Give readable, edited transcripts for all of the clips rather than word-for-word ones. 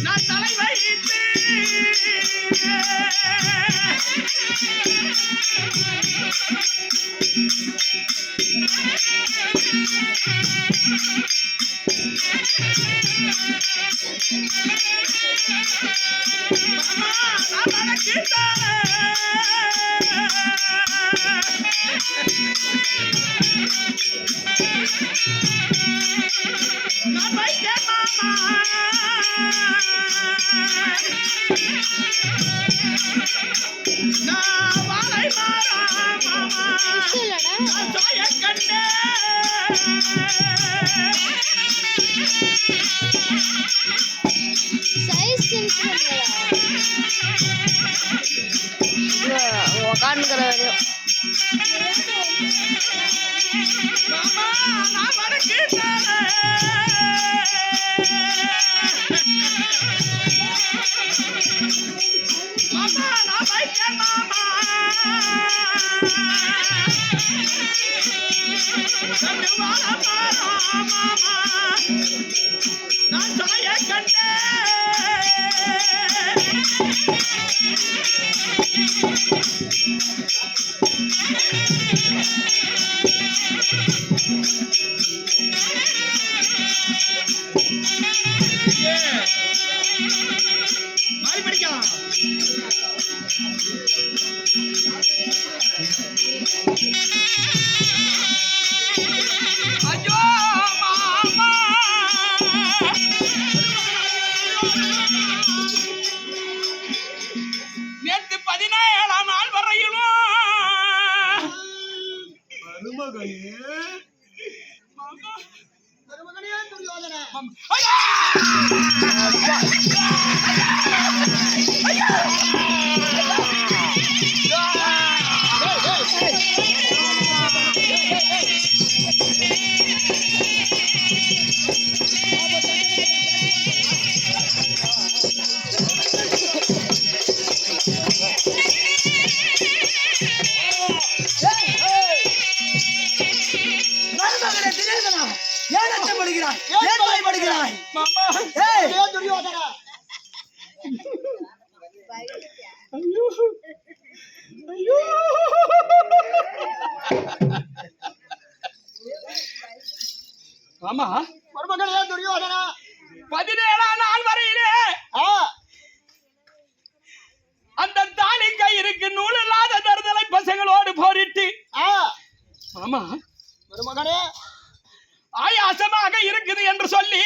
நான் தலை வைத்து உக்காந்துக்கிற வரையும் நான் தாய கண்டே மாறி படிக்கலாம் ஐயோ மாமா நேற்று 17ஆம் நாள் வரையிலும் மருமகனே துரியோதன ஆமா மருமகனே துரியோதனா 17ஆம் நாள் வரையிலே அந்த தாலி கயிறுக்கு நூல் இல்லாத தருதலை பசங்களோடு போரிட்டு ஆமா மருமகனே ஆயாசமாக இருக்குது என்று சொல்லி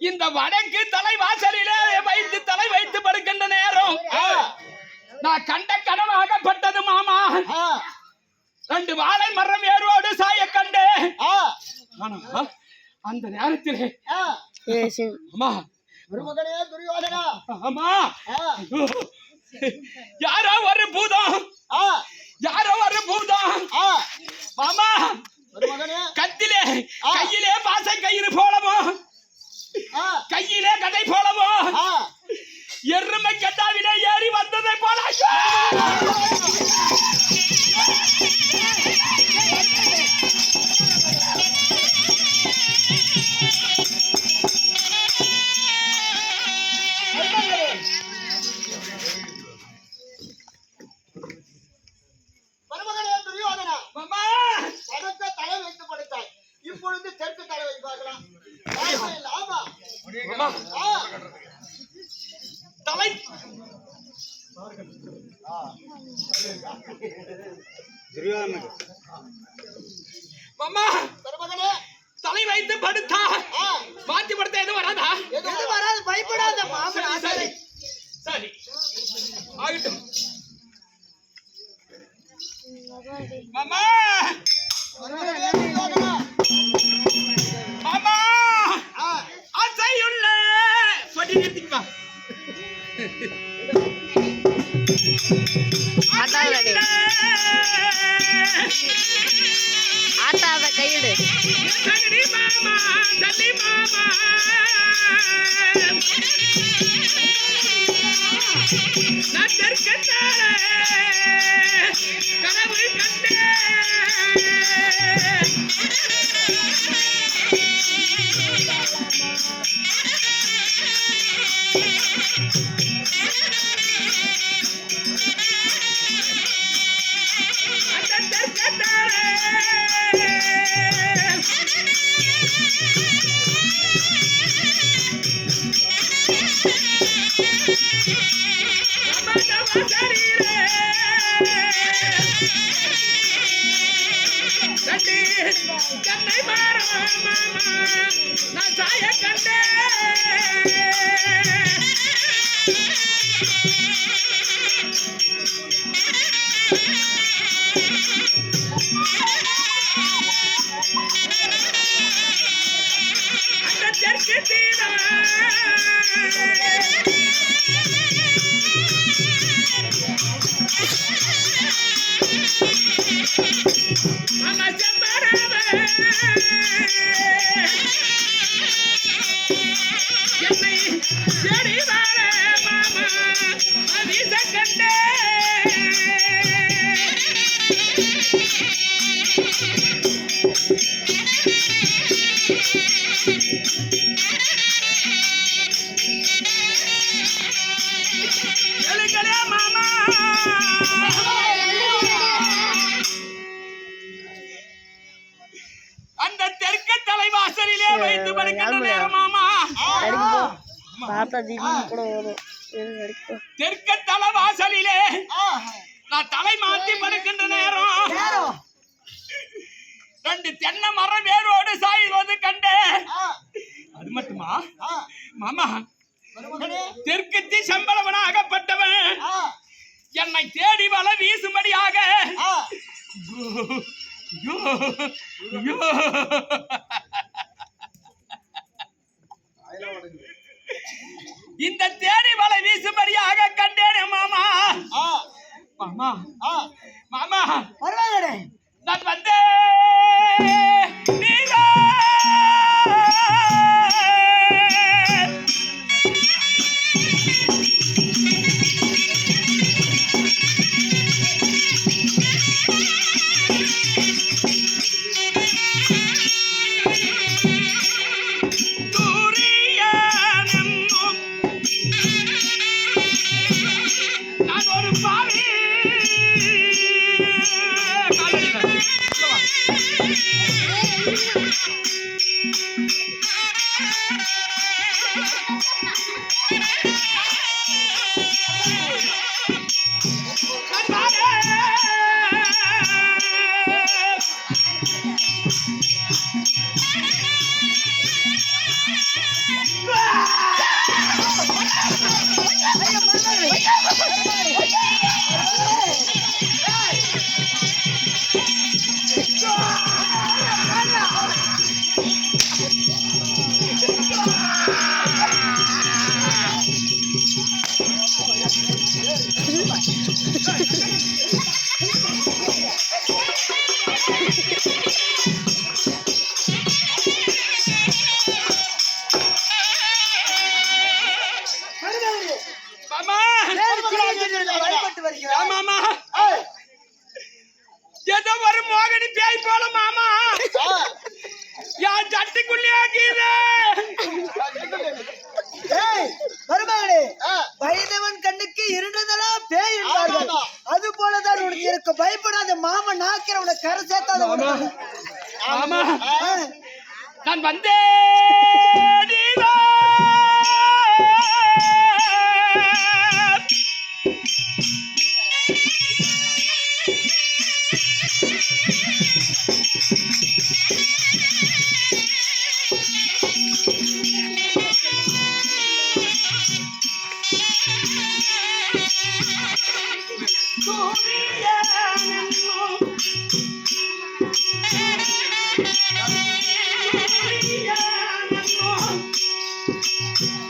இந்த வடக்கு தலைவாசலிலே வைத்து தலை வைத்து படுக்கின்ற நேரம் நான் கண்ட கனவாகப்பட்டது மாமா 2 வாழை மரம் ஏறுவோடு சாய கண்டே அந்த நேரத்திலே அம்மா மருமகனே துரியோதனா அம்மா யாரோ ஒரு பூதம் மாமா கத்திலே கையிலே பாச கயிறு போலவோ கையிலே கதை போலவோ எருமை கட்டாவிலே ஏறி வந்ததை போல தலை மாமா தலை வைத்து படுத்தா மாத்தி படுத்த எது வராதா? எது வராது, பயப்படாத மாமா. சரி சரி ஆகட்டும் மாமா. மாமா அசையுள்ள ஆட்டாத கையிடு மாமா தள்ளி மாமா நான் தெற்கத்தார கனவு கண்டேன் கண்ணை மாற மாமா நான் சாய கண்டேன் அந்த தெற்கு தீரா மாமா செம்பராவ என்னை தேடி வாழ மாமா வீச கண்டே எழுங்களே மாமா அந்த தெற்கு தலைவாசலிலே வைத்து படுக்கின்ற நேரம் மாமா தெற்கு தலைவாசலிலே நான் தலை மாத்தி படுக்கின்ற நேரம் ரெண்டு தென்னை மரம் வேரோடு சாய்வது கண்டேன் அது மட்டுமா மாமா தெற்கத்தி சம்பளவனாகப்பட்டவன் என்னை தேடி வள வீசும்படியாக இந்த தேடி வலை வீசும்படியாக கண்டேனே மாமா மாமா மாமா நான் வந்தேன் ஏதோ ஒரு மோகனி பேய் போல மாமா யான் சட்டிக்குள்ளே பயந்தவன் கண்ணுக்கு இருந்ததெல்லாம் பேய் என்பார்கள். அது போலதான் உனக்கு இருக்க. பயப்படாத மாமா நாக்கிற உன கரை சேர்த்தாத மாமா நான் வந்தேன்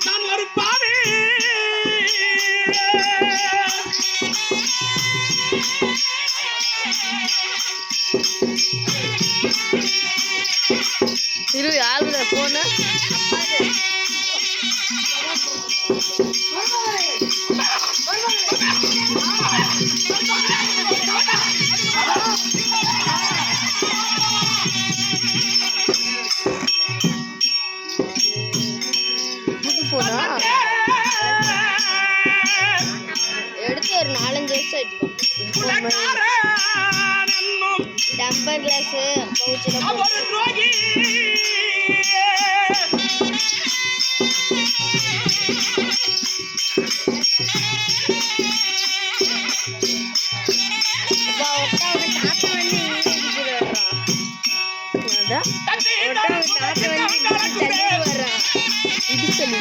நான் ஒரு பாவி ஒரு 4-5 வருஷம் ஆயிடுக்கும். குலக்காரன் என்னும் டெம்பர் கிளாஸ் பவுச்சில் அவர் துரோகி தாத்தா வந்து அதான் தாத்தா வந்து தள்ளி வர்றான். இது சொல்லி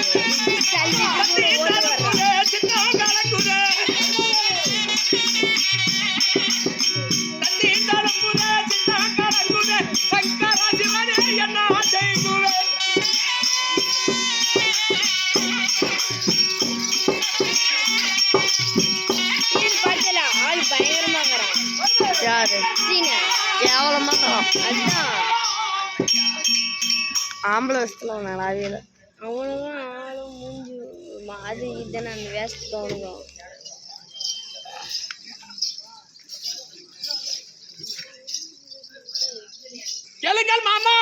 ஓடி வர்றான். பார்த்தல ஆள் பயங்கரமா வரான். யாரு சீன கேவலமா அதுதான் ஆம்பளை வசத்துல நல்லாவே இல்லை. அவனும் ஆளும் மூஞ்சி அது இதுன்னு அந்த வேஸ்ட் தோணுங்க. கேளுங்கள் மாமா,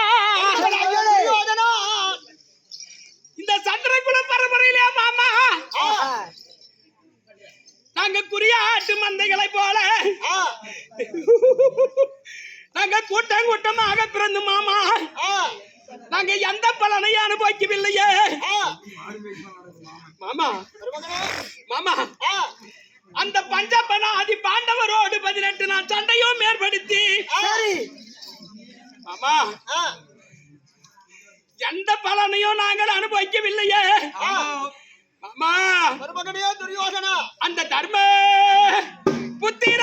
இந்த சந்திரகுல பரம்பரையிலே மாமா நாங்க குறியாட்டு மந்தைகளை போல நாங்க கூட்டம் கூட்டமாக பிறந்து மாமா நாங்க எந்த பலனையும் அனுபவிக்கவில்லையே மாமா. மாமா அந்த பஞ்சபனாதி பாண்டவரோடு 18 நாள் சண்டையும் ஏற்படுத்தி மாமா எந்த பலனையும் நாங்கள் அனுபவிக்கவில்லையே மாமா. அந்த தர்ம புத்திர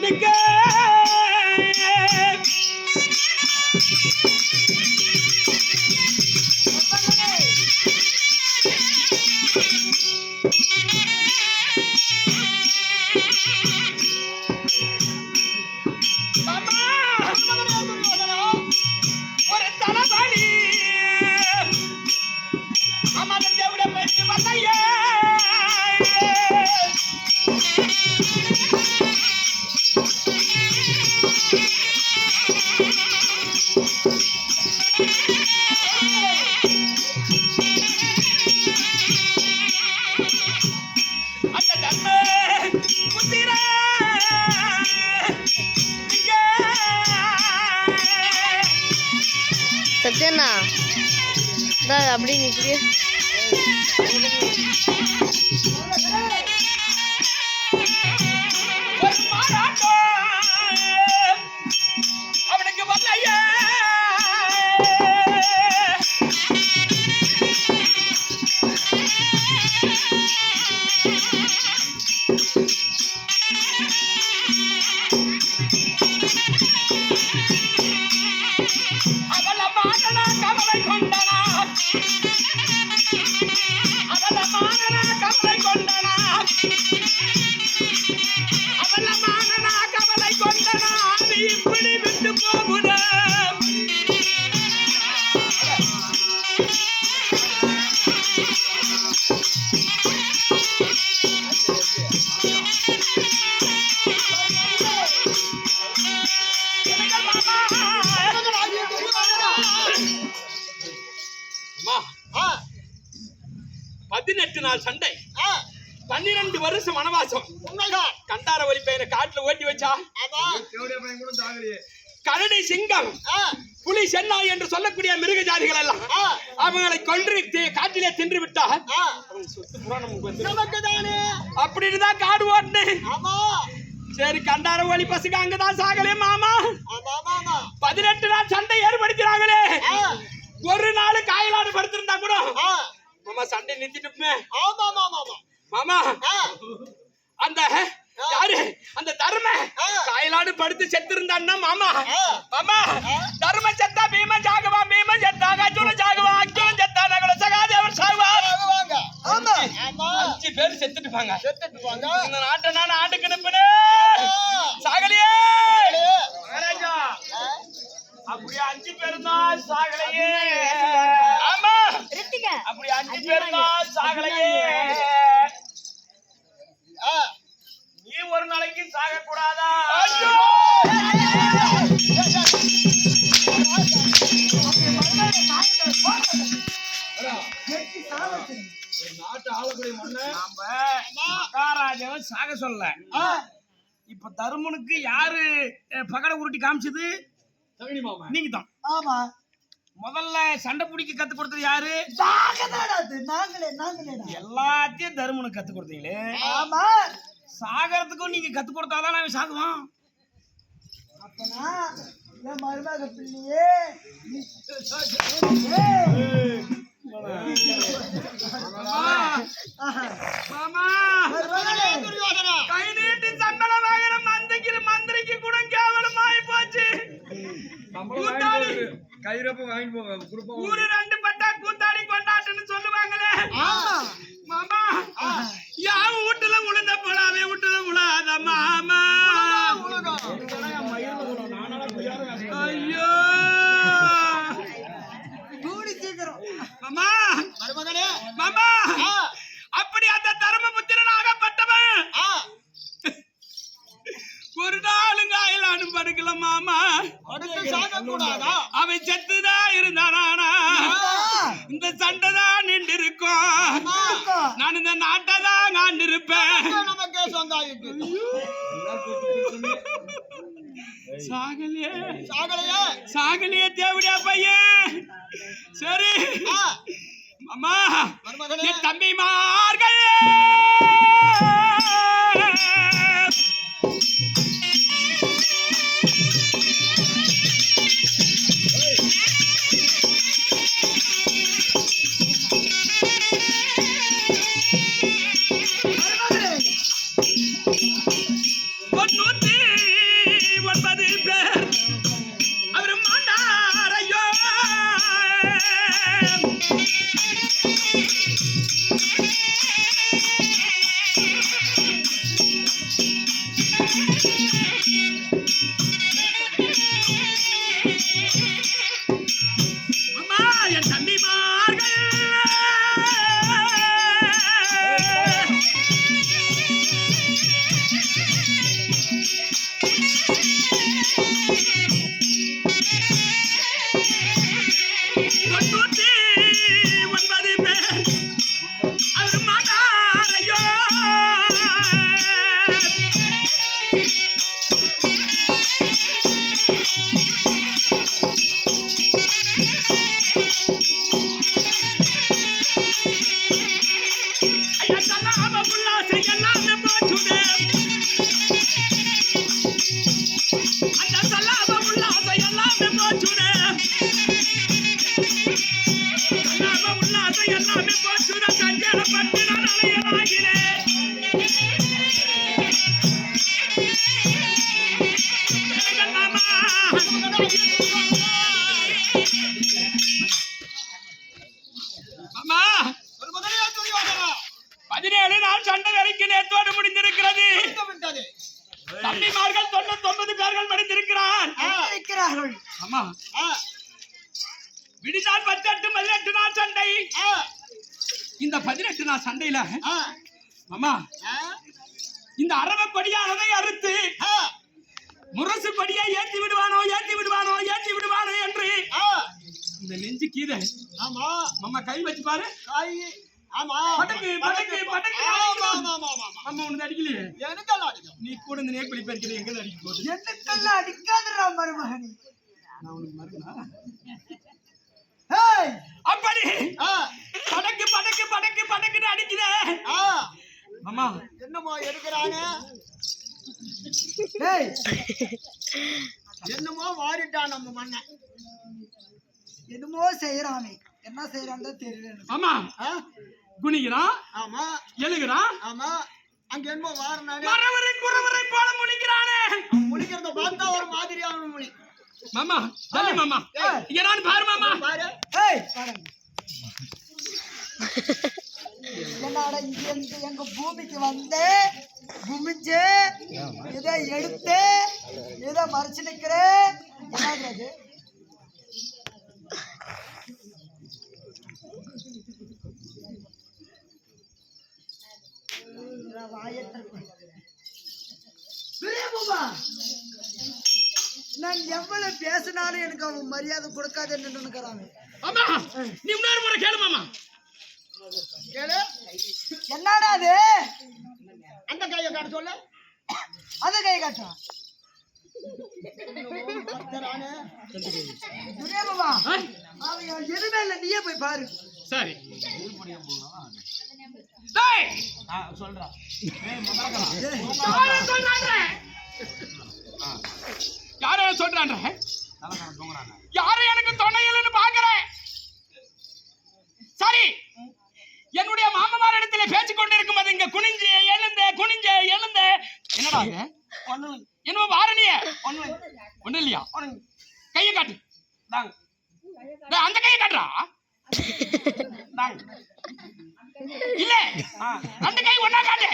நிக்க ஒரு தலபாடி அமர்ந்த தேவிட பெற்று வந்தையே அந்த தர்ம புத்திர சத்யண்ணா அப்படி நிற்கிறிய அவனுக்கு வரலையே அவள மானனா கவலை கொண்டனா அவள மானனா கவலை கொண்டனா அவள மானனா கவலை கொண்டனா அது இப்படி விட்டு போகுதா அம்மா 18 நாள் சண்டை 12 வருஷம் வனவாசம் கண்டார வழி பையனை காட்டுல ஓட்டி வச்சா கரடி சிங்கம் புலி சென்னாய் என்று சொல்லக்கூடிய மிருக ஜாதிகள் எல்லாம் அவங்களை கொன்று காட்டிலே தின்று விட்டா அப்படின்னு தான் காடு ஓட்டுனேன். சரி கண்டார வழி பசுக்கு அங்கதான் சாகலே மாமா. 18 நாள் சண்டை ஏற்படுத்தினாங்களே ஒரு நாள் காயலாடு படுத்திருந்தா கூட மாமா சண்டை நிறுத்திட்டுமே மாமா. அந்த யாரு அந்த தர்ம காயலாடு படுத்து செத்து இருந்தான்னா மாமா மாமா தர்ம செத்தா பீம ஜாகவா பீம செத்தா அர்ஜுன ஜாகவா அர்ஜுன செத்தா நகுல சகாதேவன் சாகுவா 5 பேர் செத்துட்டுப்பாங்க. இந்த நாட்டை நான் ஆட்டுக்கு அனுப்புனே சாகலையே மகாராஜா. அப்படியே 5 பேர் தான் சாகலையே. ஆமா அப்படி 5 பேர் தான் சாகலையே. நீ ஒரு நாளைக்கு சாக கூடாதா? சாவச்சிருங்க. நாட்டு ஆளக்கூடிய மண்ணு நாம மகாராஜாவை சாக சொல்ல. இப்ப தருமனுக்கு யாரு பகட உருட்டி காமிச்சது? நீங்க தான். ஆமா, முதல்ல சண்டை பிடிக்க கத்து கொடுத்தது யாரு? நாங்களே. எல்லாத்தையும் தருமனுக்கு கத்து கொடுத்தீங்களே. ஆமா, சாகறதுக்கும் நீங்க கத்து கொடுத்தாதான் அவன் சாகுவான். அப்பனா என் மருமக பிள்ளையே மாமா கை நீட்டி சம்பளம் வாங்குற மந்திரிக்கு கூட கேவலமாயி போச்சு. கைரப்ப வாங்கிட்டு போங்க குடுப்போம். ஊரு 2 பட்டா கூத்தாடி கொண்டாட்டுன்னு சொல்லுவாங்களே மாமா. யாவ வீட்டுல உளுந்த போலாவே வீட்டுல உழாத மாமா. ஐயோ கூடி சீக்கிரம் மாமா மாமா. அப்படி அந்த தர்மபுத்திரன் ஆகப்பட்டவன் ஒரு நாளுங்க அயலானும் படுக்கல மாமா. அவன் செத்துதான் இருந்தானா? இந்த சண்டைதான் நின்று இருக்கும். நான் இந்த நாட்டை தான் ஆண்டு இருப்பேன். சாகலையே தேவடியா பையன். சரி மாமா, என் தம்பிமார்கள் தம்பிமார்கள் 99 பேர்கள் மடிந்திருக்கிறார்கள். ஆமா, விடிதால் 18 நாள் சண்டை. இந்த 18 நாள் சண்டையில மாமா இந்த அரவ கொடியானதை அறுத்து முரசு கொடியை ஏற்றி விடுவானோ என்று இந்த நெஞ்சு கீதை மாமா கை வச்சு பாரு. படக்கு அம்மா உனக்கு அடிக்கலையே. நீ கூட இந்த நேக்குழி பெருக்கிற எங்க அடிக்க போகுது? எனக்கெல்லாம் அடிக்காதுடா மருமகனே. நான் உனக்கு மருமனா? ஏய், அப்படி படக்கு அடிக்கிறேன். மாமா என்னமோ எடுக்கிறாங்க, ஏய் என்னமோ மாறிட்டான் நம்ம மண்ணை. என்னமோ செய்யறானே, என்ன செய்யறான்னு தெரியல எனக்கு. மாமா குனிகிறான், ஆமா எழுகிறான், ஆமா. அங்க என்னமோ வாரினானே, மரவரை குறவரை போல முழிக்கிறானே. முழிக்கிறத பார்த்தா ஒரு மாதிரியான மொழி. மாமா தள்ளி மாமா இங்க நான் பாரு மாமா. பாரு, ஏய் பாருங்க, என்னடா இங்க இருந்து எங்க பூமிக்கு வந்து குமிஞ்சு இதை எடுத்து இதை மறைச்சு நிக்கிற என்னது? நான் எவ்வளவு பேசினாலும் எனக்கு அவன் மரியாதை கொடுக்காதுன்னு நினைக்கிறாங்க. மாமா நீ இன்னொரு முறை கேளு மாமா. கேளு. என்னடா அது? அந்த கையை காட்ட சொல்லு. அந்த கை காட்டுறான். பக்தரானே. துரையா மாமா, அவன் எதுவுமே இல்லை, நீயே போய் பாரு. சரி டேய் சொல்றான். யாரோ சொல்றான்ற யாரும் எனக்கு துணை இல்லைன்னு பாக்குறேன். சரி என்னுடைய மாமனார் இடத்துல பேச்சு கொண்டு இருக்கும் போது இங்க குனிஞ்சு எழுந்த என்னடா இது? என்னமோ வாரணிய ஒண்ணு இல்லையா? கையை காட்டு. டேய், அந்த கையை காட்டுறா. இல்ல அந்த கை ஒண்ணா காட்டு.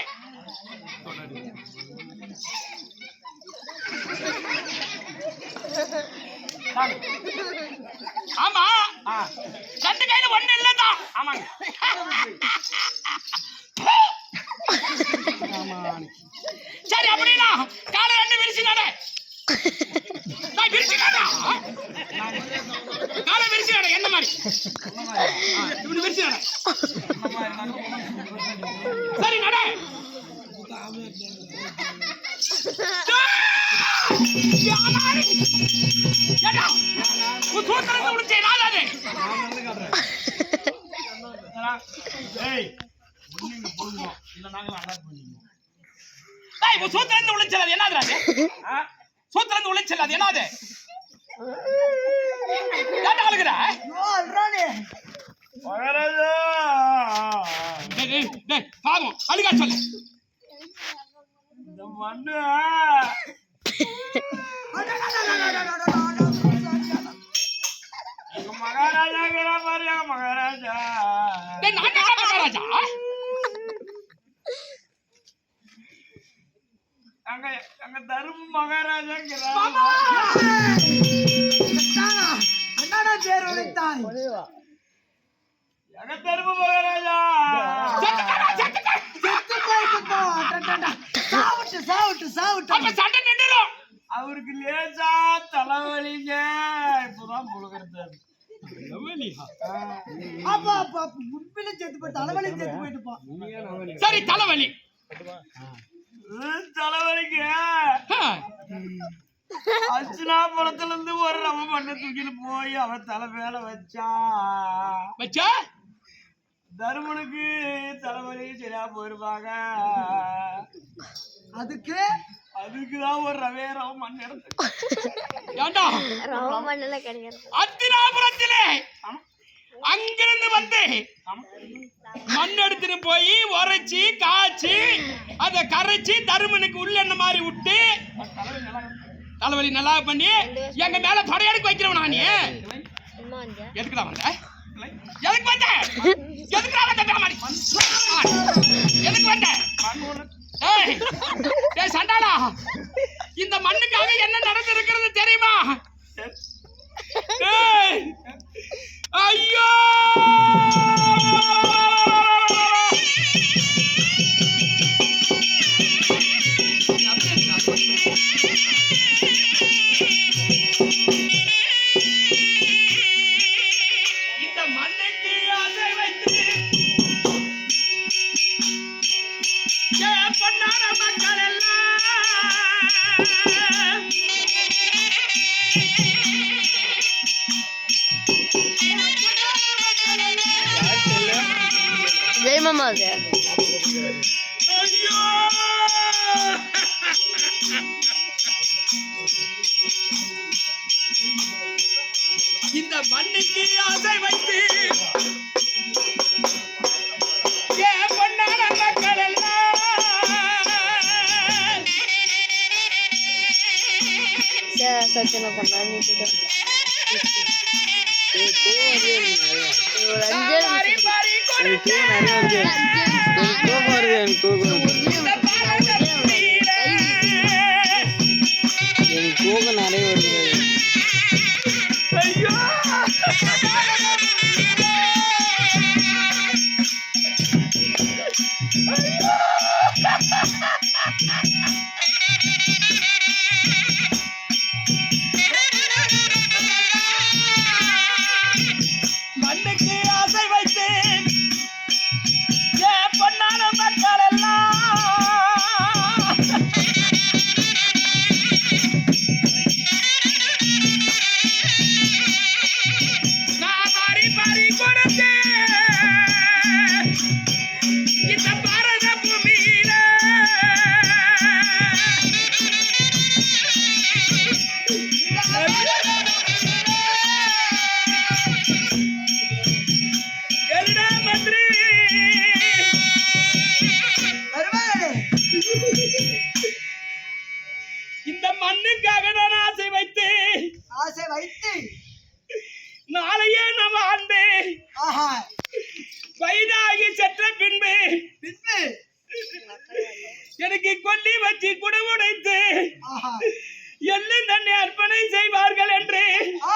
ஆமா ரெண்டு கையில ஒண்ணு இல்லதான். ஆமாங்க. சரி அப்படின்னா காலை ரெண்டு விரிச்சு நட. விரிச்சு நட. காலை விரிச்சு நட. என்ன மாதிரி இப்படி விரிச்சு நட. சரி நட. சூத்திரத்தை முடிச்சே நாளாது. சூத்திரந்து உழைச்சல் அது என்னது? சூத்திரந்து உழைச்சல் அது என்னது? அழுகிற பாவம் அழுகா சொல்லு. மகாராஜா அங்க தரும் மகாராஜா பேர் உழைத்தான். தரும மகாராஜா சண்டை நின்றுடும். அவருக்கு லேசா தலைவலிங்க. இப்பதான் புழுகிறது. சரி தலைவலி தலைவலிக்கு அர்ச்சனாபுரத்துல இருந்து ஒரு ரவ மண்ணை தூக்கிட்டு போய் அவ தலை மேல வச்சா தருமனுக்கு தலைவலி சரியா போயிருப்பாங்க. அதுக்குதான் ஒரு ரவ மண் எடுத்து அத்தினாபுரத்திலே அங்கிருந்து வந்து மண் எடுத்துட்டு போய் உரைச்சி காய்ச்சி அதை கரைச்சி தருமனுக்கு உள்ள என்ன மாதிரி விட்டு தலைவலி நல்லா பண்ணி எங்க மேல படையெடுக்க வைக்கிறவன். நானே எதுக்குதான் வந்த? எதுக்கு வந்த? எதுக்கு வந்த? சண்டாளா, இந்த மண்ணுக்காக என்ன நடந்திருக்கிறது தெரியுமா? ஐயோ இந்த மண்ணுக்கு ஆசை வைத்து பொன்னான மக்கள் எல்லாம் ஜெயமாமா இந்த மண்ணுக்கு ஆசை வைத்து பொன்னான மக்கள் எல்லாம் சச்சனை பண்ணி தூக்கம் நிறைய வருது. மண்ணுக்கு ஆசை வைத்து காட்சி குடுமுடைத்து ஆஹா. எள்ளு தன்னை அர்ப்பணை செய்வார்கள் என்று ஆ.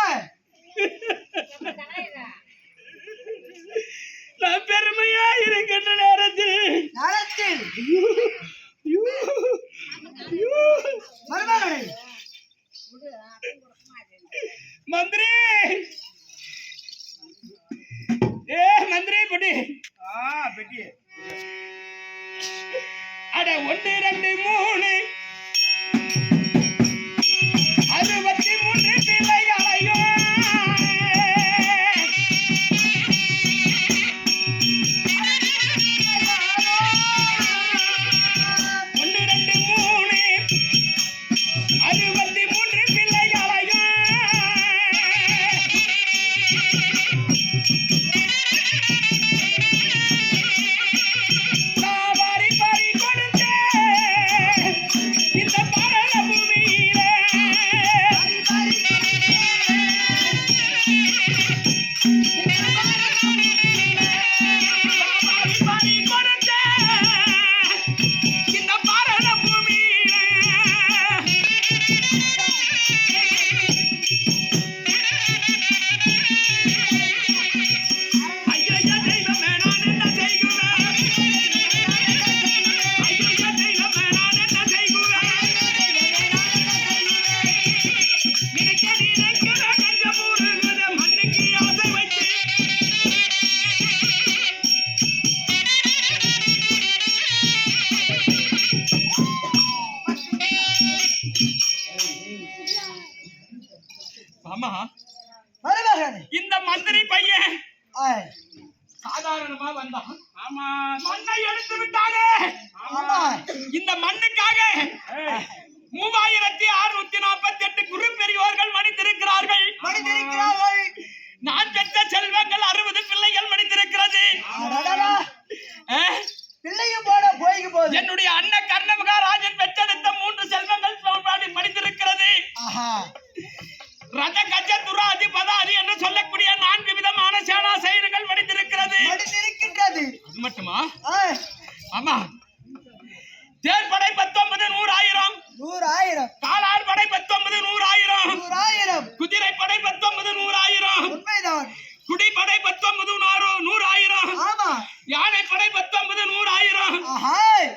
நான் பெருமையா இருக்கின்ற நேரத்தில் நேரத்தில் மருமகனே, மந்திரி மந்திரி பொடி பெட்டி அட 1 2 3 63 பிள்ளைகளையோ மருமகனே. இந்த மந்திரி பையன் ஆ. சாதாரணமா வந்தான். ஆமா, மண்ணை எடுத்து விட்டானே. ஆமா. இந்த மண்ணுக்காக 3648 குரு பெரியோர்கள் மடித்திருக்கிறார்கள். மனிதரிக்கிறார்கள். நான் பெற்ற செல்வங்கள் 60 பிள்ளைகள் மடித்திருக்கிறது. அடடடா. ஆ? பிள்ளையும் போட போய்க்கு போகுது. என்னுடைய அண்ணன் கர்ணமகாராஜன் பெற்றெடுத்த 3 செல்வங்கள் மடித்திருக்கிறது. ஆஹா. ரத கஜ துராதி பதாதி என்று சொல்லக்கூடிய 4 விதமான சேனா செயல்கள் மடித்திருக்கிறது. மனிதரிக்கின்றது. அது மட்டுமா? ஆ. ஆமா. தேர்ப்படை 19 100 1000, 100 1000, காலாள் படை 19 100 1000, 100 1000. குதிரை படை 19 100 1000, உண்மைதான். குடிப்படை 19 100 1000, ஆமா. யானை படை 19 100 1000. ஆஹா.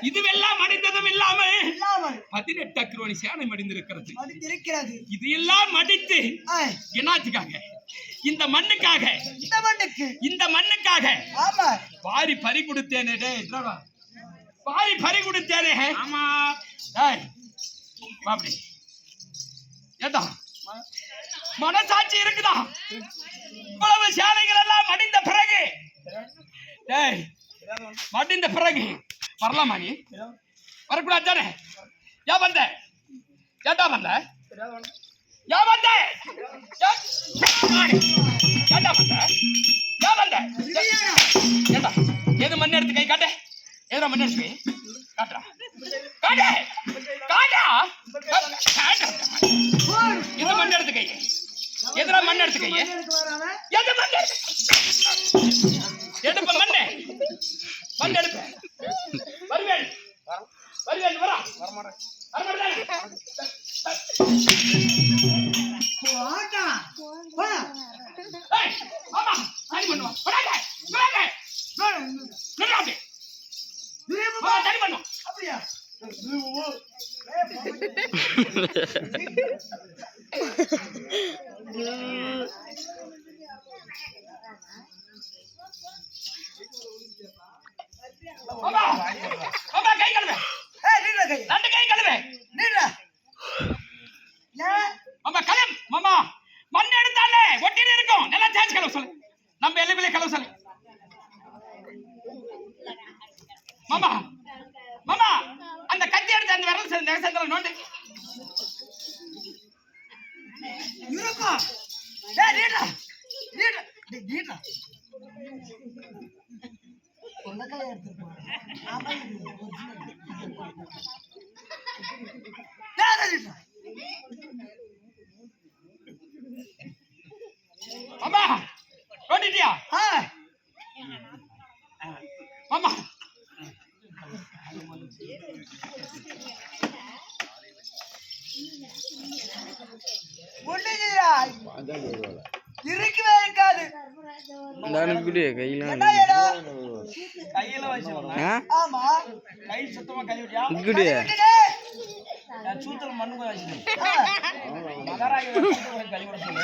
இதுவெல்லாம் மடிந்ததும் இல்லாமல் இல்லாமல் 18 அக்ரோணி சேனை மடிந்திருக்கிறது. மனிதரிக்கிறது. இது எல்லாம் மடித்து ஆ. என்னாச்சுக்காக? இந்த மண்ணுக்காக, இந்த மண்ணுக்கு. இந்த மண்ணுக்காக ஆமா. பாரி பறி கொடுத்தேனே. டேய் டிரைவர், பாரி பறி கொடுத்தேனே. ஆமா. டேய் பாப்படி, ஏண்டா மனசாட்சி இருக்குதா? இவ்வளவு சேனைகள் எல்லாம் மடிந்த பிறகு, டேய் மடிந்த பிறகு வரலாமா? நீ வரக்கூடாது தானே? ஏன் வந்த? ஏண்டா வந்த? ஏன் வந்த? ஏண்டா வந்த? ஏன் வந்த? ஏண்டா எது மண் எடுத்து கை காட்டு. எதுல மண் எடுத்து கை காட்டுறா? காட்டு காட்டா. எது மண் எடுத்து கை? எதுல மண் எடுத்து கை? எது மண் எடுப்ப மண்ணு மண் எடுப்ப. வருவேன் வருவேன் வரா வரமாட்டேன். போடா. போடா. ஏய் ஆமா சரி பண்ணுவா. போடாத போடாத நில்லாதே. நீ சரி பண்ணுவோம். அப்படியா? மாமா மாமா கை கழுவு. ஏய் நீடா கை. 2 கை கழுவு. நீடா. ஏன்? மாமா கலம் மாமா மண் எடுத்தாலே ஒட்டிட்டு இருக்கும். நல்லா தேய்ச்சு கழுவு சொல்லு. நம்ம எல்லையிலே கழுவு சொல்லு. மாமா மாமா அந்த கத்தி எடுத்து அந்த விரல் சேர்ந்து நோண்டு. இருக்கும். ஏய் நீடா. நீடா. நீடா. கொண்டக்கலை எடுத்து போ. ஆமா இது ஒரிஜினல். ஏய் நீடா. மாமா நோண்டிட்டியா? ஆ. மாமா முடிஞ்சுடா இருக்கவே இருக்காது குடி கையில என்ன இடம் கையில வச்சு ஆ ஆமா கை சுத்தமா கழுவிட்டியா குடி விட்டுடு. நான் சூத்தல மண்ணு போய் வச்சுட்டேன் ஆ. மகாராஜா கழுவிட சொல்லு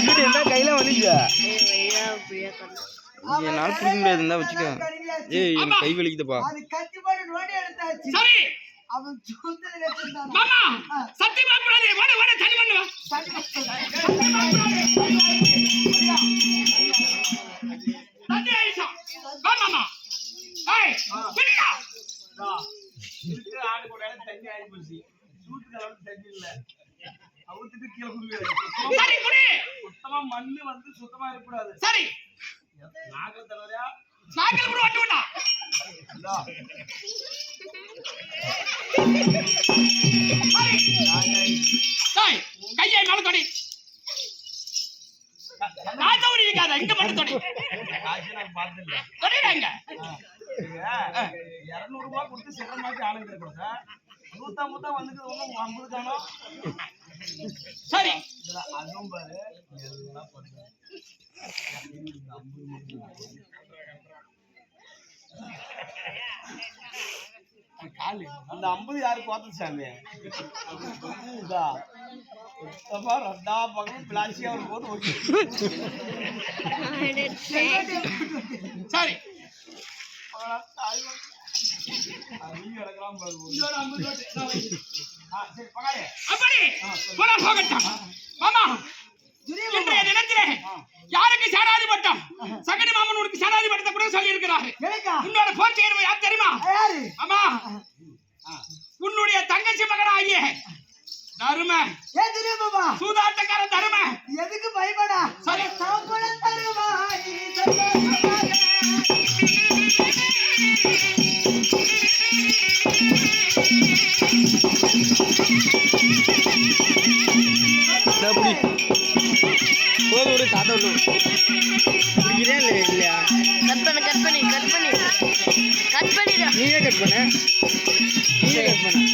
குடி என்ன கையில வந்துச்சு ஏய் வையா பிரியா கண்ணா என்னால பிடிக்க முடியாது இருந்தா வச்சுக்கோ கருவியாச்சு. ஏய் எனக்கு கை வலிக்குதுப்பா அது கத்திப்பாடு நோண்டி எடுத்தாச்சு சரி அவன் சூத்துல வச்சிருந்தான் மாமா சத்தியமா கூடாது ஓட ஓட தனி பண்ணுவா தண்ணி ஆயிடுச்சா வா மாமா ஏய் பிடிக்கா இருக்கு ஆடு கூட தண்ணி ஆகி போச்சு சூட்டுக்கு அளவுக்கு தண்ணி இல்ல அவுத்துட்டு கீழே குடுவே சரி குடி சுத்தமா மண்ணு வந்து சுத்தமா இருக்கக்கூடாது சரி நாகல் தலைவரையா சாக்கல கூட ஓட்டு விடா டேய் கையை மேல தொடி நான் தவறி இருக்காத இங்க மட்டும் தொடி காட்சி நான் பார்த்ததில்ல தொடிடாங்க 200 ரூபாய் கொடுத்து சில்லற மாதிரி ஆளுங்க கொடுத்தா 150 தான் வந்துக்கு ஒண்ணும் 50 காணோம் சரி இதுல அதுவும் பாரு எல்லாம் பண்ணுங்க அந்த 50 யாரு பார்த்தது சாமி இதா சுத்தமா ரெண்டா பக்கம் பிளாஸ்டிக் அவர் போட்டு ஓகே சரி அப்படி போனா போகட்டும் மாமா இன்றைய தினத்திலே யாருக்கு சேனாதி பட்டம் சகடி மாமன் உனக்கு சேனாதி பட்டத்தை கூட சொல்லி இருக்கிறாரு எனக்கா உன்னோட போர்ச்சுகர் யார் தெரியுமா யாரு ஆமா உன்னுடைய தங்கச்சி மகனாகிய தரும ஏ தெரியுமாமா சூதாட்டக்கார தரும எதுக்கு பயப்படா சரி. சாப்பிட தருமா நீ சந்தோஷமாக. அப்படி போதும் விடு தாத்தா விடு பிடிக்கிறே இல்லையா கட் பண்ணு கட் பண்ணிடா நீயே கட் பண்ண நீயே கட் பண்ண